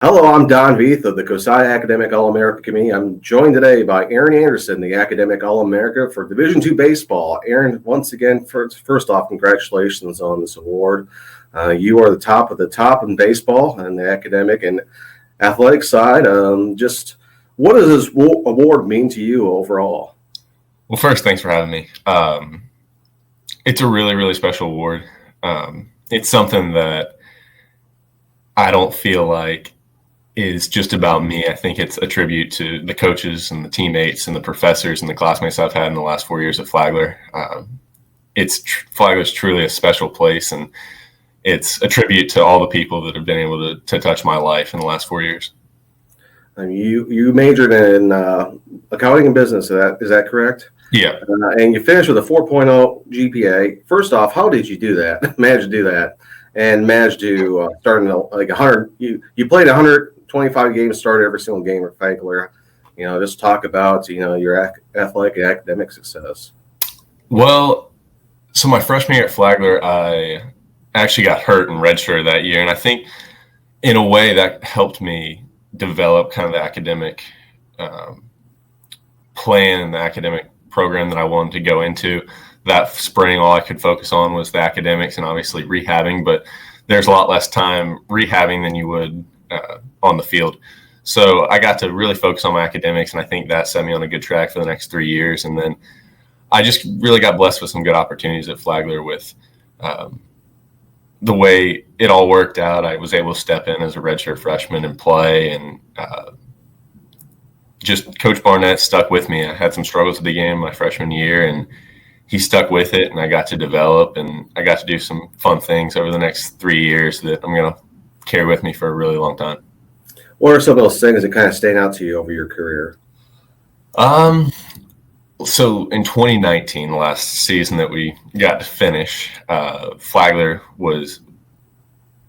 Hello, I'm Don Vieth of the CoSIDA Academic All-America Committee. I'm joined today by Aaron Anderson, the Academic All-America for Division II Baseball. Aaron, once again, first off, congratulations on this award. You are the top of the top in baseball and the academic and athletic side. Just what does this award mean to you overall? Well, first, thanks for having me. It's a really, really special award. It's something that I don't feel like is just about me. I think it's a tribute to the coaches and the teammates and the professors and the classmates I've had in the last 4 years at Flagler. Flagler's truly a special place, and it's a tribute to all the people that have been able to touch my life in the last 4 years. You majored in accounting and business. Is that correct? Yeah. And you finished with a 4.0 GPA. First off, how did you do that? Manage to do that, and manage to start in like 100. You played 125 games, started every single game at Flagler. Just talk about your athletic and academic success. Well, so my freshman year at Flagler, I actually got hurt and redshirted that year, and I think in a way that helped me develop kind of the academic plan and the academic program that I wanted to go into. That spring, all I could focus on was the academics and obviously rehabbing, but there's a lot less time rehabbing than you would on the field. So I got to really focus on my academics, and I think that set me on a good track for the next 3 years. And then I just really got blessed with some good opportunities at Flagler with the way it all worked out. I was able to step in as a redshirt freshman and play, and just Coach Barnett stuck with me. I had some struggles at the game my freshman year, and he stuck with it, and I got to develop, and I got to do some fun things over the next 3 years that I'm going to carry with me for a really long time. What are some of those things that kind of stand out to you over your career? So in 2019, the last season that we got to finish, Flagler was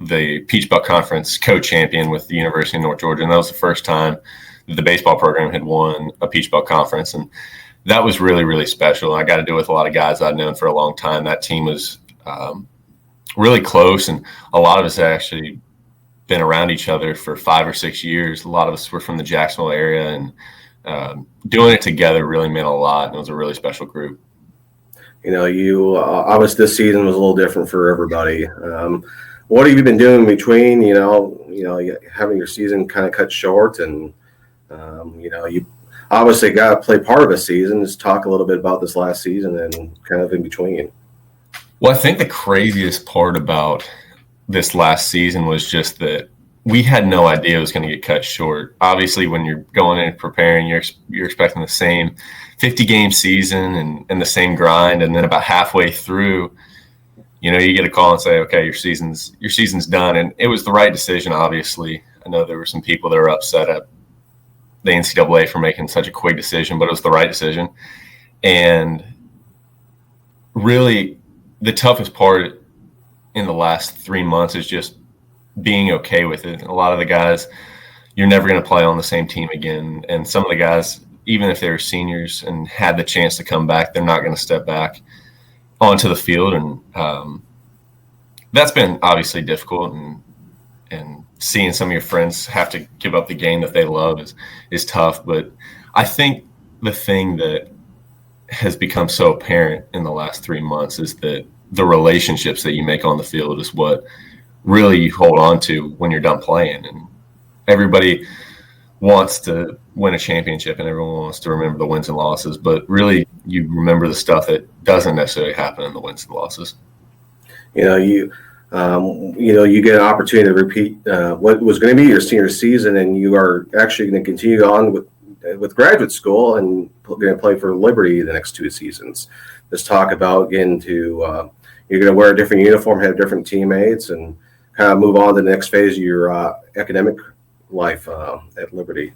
the Peach Belt Conference co-champion with the University of North Georgia, and that was the first time the baseball program had won a Peach Belt Conference, and that was really, really special. I got to do it with a lot of guys I'd known for a long time. That team was really close, and a lot of us had actually been around each other for 5 or 6 years. A lot of us were from the Jacksonville area, and doing it together really meant a lot, and it was a really special group. You obviously this season was a little different for everybody. What have you been doing in between? Having your season kind of cut short, and you obviously got to play part of a season. Just talk a little bit about this last season and kind of in between. Well, I think the craziest part about this last season was just that we had no idea it was going to get cut short. Obviously, when you're going in and preparing, you're expecting the same 50-game season and the same grind, and then about halfway through, you get a call and say, okay, your season's done. And it was the right decision, obviously. I know there were some people that were upset at the NCAA for making such a quick decision, but it was the right decision. And really, the toughest part in the last 3 months is just being okay with it. A lot of the guys, you're never going to play on the same team again. And some of the guys, even if they were seniors and had the chance to come back, they're not going to step back onto the field. And that's been obviously difficult, and seeing some of your friends have to give up the game that they love is tough. But I think the thing that has become so apparent in the last 3 months is that the relationships that you make on the field is what really you hold on to when you're done playing. And everybody wants to win a championship, and everyone wants to remember the wins and losses, but really you remember the stuff that doesn't necessarily happen in the wins and losses. You get an opportunity to repeat what was going to be your senior season, and you are actually going to continue on with graduate school and going to play for Liberty the next 2 seasons. Just talk about getting to you're going to wear a different uniform, have different teammates, and kind of move on to the next phase of your academic life at Liberty.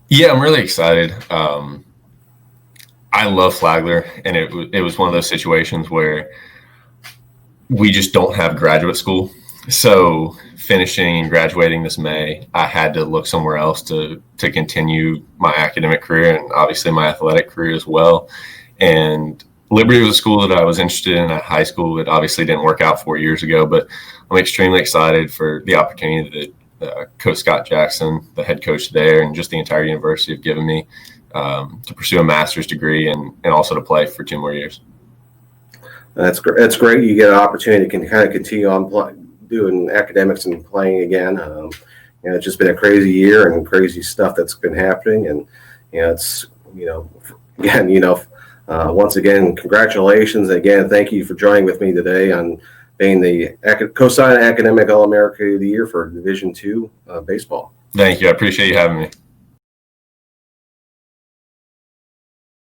Yeah, I'm really excited. I love Flagler, and it was one of those situations where we just don't have graduate school. So finishing and graduating this May, I had to look somewhere else to continue my academic career and obviously my athletic career as well. And Liberty was a school that I was interested in at high school. It obviously didn't work out 4 years ago, but I'm extremely excited for the opportunity that Coach Scott Jackson, the head coach there, and just the entire university have given me to pursue a master's degree and also to play for 2 more years. That's great. That's great. You get an opportunity to kind of continue on doing academics and playing again. It's just been a crazy year and crazy stuff that's been happening. And, it's, again, once again, congratulations. Again, thank you for joining with me today on being the CoSIDA Academic All-America of the Year for Division II baseball. Thank you. I appreciate you having me.